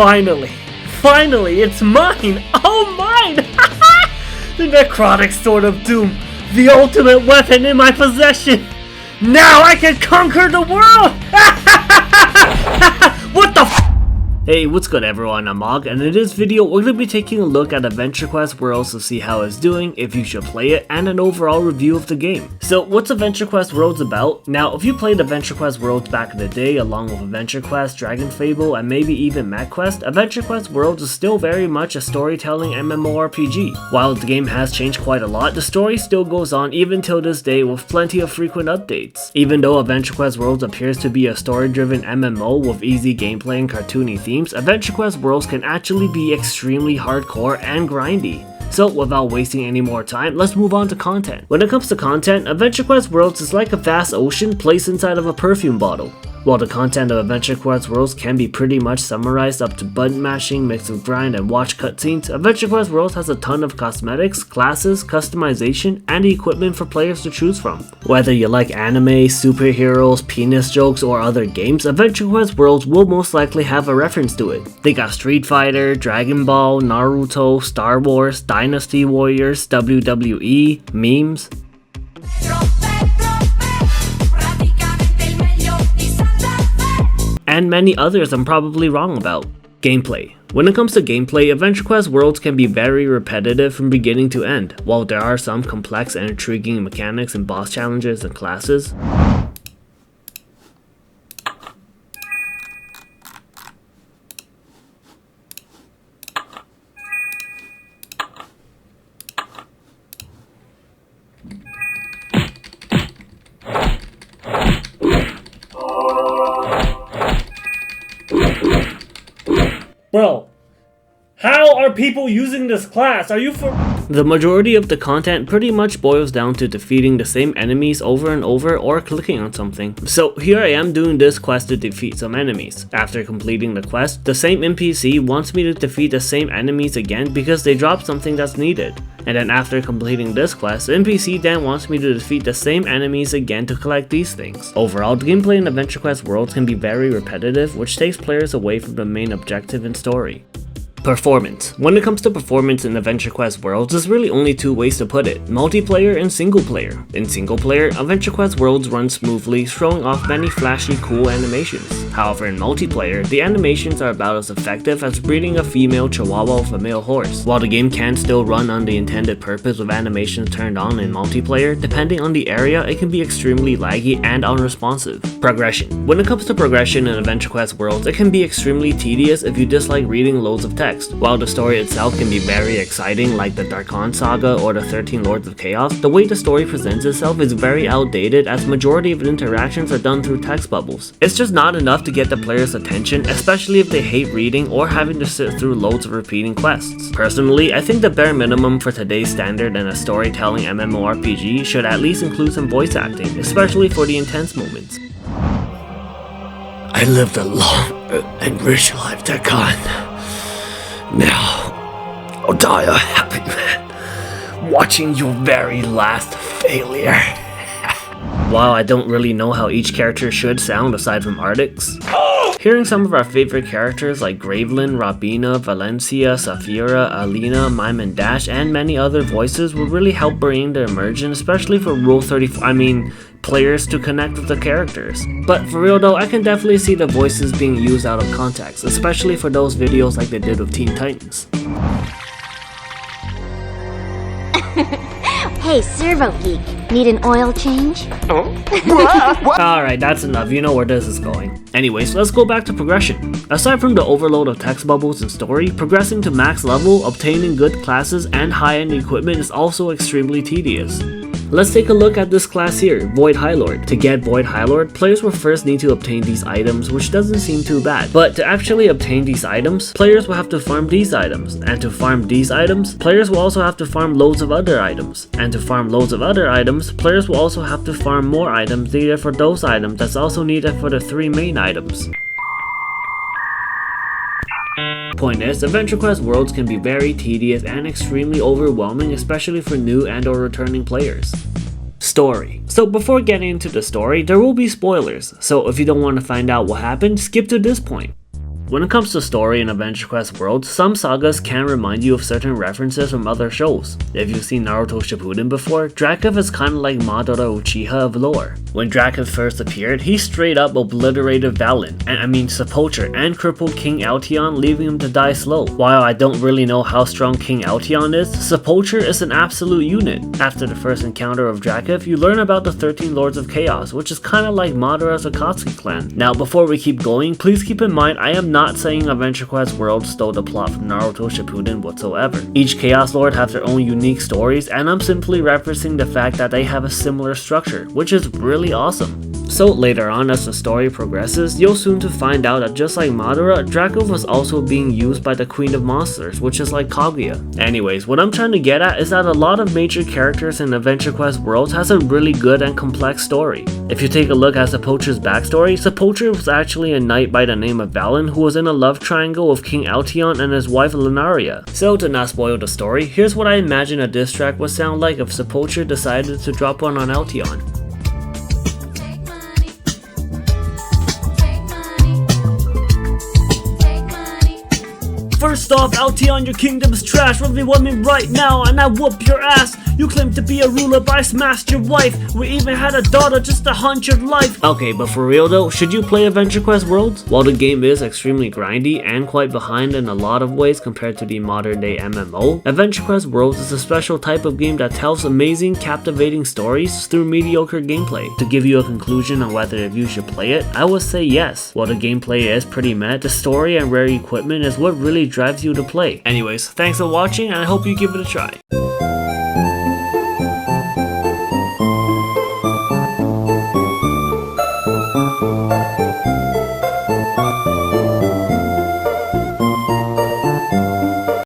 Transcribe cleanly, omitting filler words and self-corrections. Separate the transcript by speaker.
Speaker 1: Finally, it's mine! Oh, mine! The necrotic sword of doom, the ultimate weapon in my possession! Now I can conquer the world! What the f? Hey, what's good everyone, I'm Mog, and in this video we're going to be taking a look at Adventure Quest Worlds to see how it's doing, if you should play it, and an overall review of the game. So what's Adventure Quest Worlds about? Now, if you played Adventure Quest Worlds back in the day along with Adventure Quest, Dragon Fable, and maybe even MapQuest, Adventure Quest Worlds is still very much a storytelling MMORPG. While the game has changed quite a lot, the story still goes on even till this day with plenty of frequent updates. Even though Adventure Quest Worlds appears to be a story-driven MMO with easy gameplay and cartoony themes, Adventure Quest Worlds can actually be extremely hardcore and grindy. So without wasting any more time, let's move on to content. When it comes to content, Adventure Quest Worlds is like a vast ocean placed inside of a perfume bottle. While the content of Adventure Quest Worlds can be pretty much summarized up to button mashing mixed with grind and watch cutscenes, Adventure Quest Worlds has a ton of cosmetics, classes, customization, and equipment for players to choose from. Whether you like anime, superheroes, penis jokes, or other games, Adventure Quest Worlds will most likely have a reference to it. They got Street Fighter, Dragon Ball, Naruto, Star Wars, Dynasty Warriors, WWE, memes, and many others I'm probably wrong about. Gameplay. When it comes to gameplay, Adventure Quest Worlds can be very repetitive from beginning to end. While there are some complex and intriguing mechanics and boss challenges and classes, bro, how are people using this class? Are you for— The majority of the content pretty much boils down to defeating the same enemies over and over or clicking on something. So here I am doing this quest to defeat some enemies. After completing the quest, the same NPC wants me to defeat the same enemies again because they dropped something that's needed. And then after completing this quest, the NPC then wants me to defeat the same enemies again to collect these things. Overall, the gameplay in Adventure Quest Worlds can be very repetitive, which takes players away from the main objective and story. Performance. When it comes to performance in Adventure Quest Worlds, there's really only two ways to put it: multiplayer and single player. In single player, Adventure Quest Worlds runs smoothly, showing off many flashy cool animations. However, in multiplayer, the animations are about as effective as breeding a female chihuahua with a male horse. While the game can still run on the intended purpose with animations turned on in multiplayer, depending on the area, it can be extremely laggy and unresponsive. Progression. When it comes to progression in Adventure Quest Worlds, it can be extremely tedious if you dislike reading loads of text. While the story itself can be very exciting like the Darkon Saga or the 13 Lords of Chaos, the way the story presents itself is very outdated as majority of the interactions are done through text bubbles. It's just not enough to get the player's attention, especially if they hate reading or having to sit through loads of repeating quests. Personally, I think the bare minimum for today's standard in a storytelling MMORPG should at least include some voice acting, especially for the intense moments. I lived a long and rich life, Darkon. Now, I'll die a happy man, watching your very last failure. While I don't really know how each character should sound aside from Ardix, hearing some of our favorite characters like Gravelin, Robina, Valencia, Saphira, Alina, Mime and Dash, and many other voices will really help bring the immersion, especially for Rule 34, players to connect with the characters. But for real though, I can definitely see the voices being used out of context, especially for those videos like they did with Teen Titans.
Speaker 2: Hey, Servo Geek, need an oil change?
Speaker 1: Alright, that's enough, you know where this is going. Anyways, let's go back to progression. Aside from the overload of text bubbles and story, progressing to max level, obtaining good classes, and high-end equipment is also extremely tedious. Let's take a look at this class here, Void Highlord. To get Void Highlord, players will first need to obtain these items, which doesn't seem too bad. But to actually obtain these items, players will have to farm these items. And to farm these items, players will also have to farm loads of other items. And to farm loads of other items, players will also have to farm more items needed for those items that's also needed for the three main items. Point is, Adventure Quest Worlds can be very tedious and extremely overwhelming, especially for new and or returning players. Story. So before getting into the story, there will be spoilers, so if you don't want to find out what happened, skip to this point. When it comes to story in Adventure Quest Worlds, some sagas can remind you of certain references from other shows. If you've seen Naruto Shippuden before, Dracov is kinda like Madara Uchiha of lore. When Dracov first appeared, he straight up obliterated Valen, Sepulcher, and crippled King Altion, leaving him to die slow. While I don't really know how strong King Altion is, Sepulcher is an absolute unit. After the first encounter of Dracov, you learn about the 13 Lords of Chaos, which is kinda like Madara's Akatsuki clan. Now before we keep going, please keep in mind I am not saying Adventure Quest Worlds stole the plot from Naruto Shippuden whatsoever. Each Chaos Lord have their own unique stories, and I'm simply referencing the fact that they have a similar structure, which is really awesome. So later on as the story progresses, you'll soon to find out that just like Madara, Dracov was also being used by the Queen of Monsters, which is like Kaguya. Anyways, what I'm trying to get at is that a lot of major characters in Adventure Quest Worlds has a really good and complex story. If you take a look at Sepulcher's backstory, Sepulcher was actually a knight by the name of Valen who was in a love triangle with King Altion and his wife Lunaria. So to not spoil the story, here's what I imagine a diss track would sound like if Sepulcher decided to drop one on Altion. First off, Altion, your kingdom's trash. Really want me right now, and I whoop your ass. You claim to be a ruler, but I smashed your wife. We even had a daughter just to haunt your life. Okay, but for real though, should you play Adventure Quest Worlds? While the game is extremely grindy and quite behind in a lot of ways compared to the modern day MMO, Adventure Quest Worlds is a special type of game that tells amazing, captivating stories through mediocre gameplay. To give you a conclusion on whether you should play it, I would say yes. While the gameplay is pretty meh, the story and rare equipment is what really drives you to play. Anyways, thanks for watching and I hope you give it a try.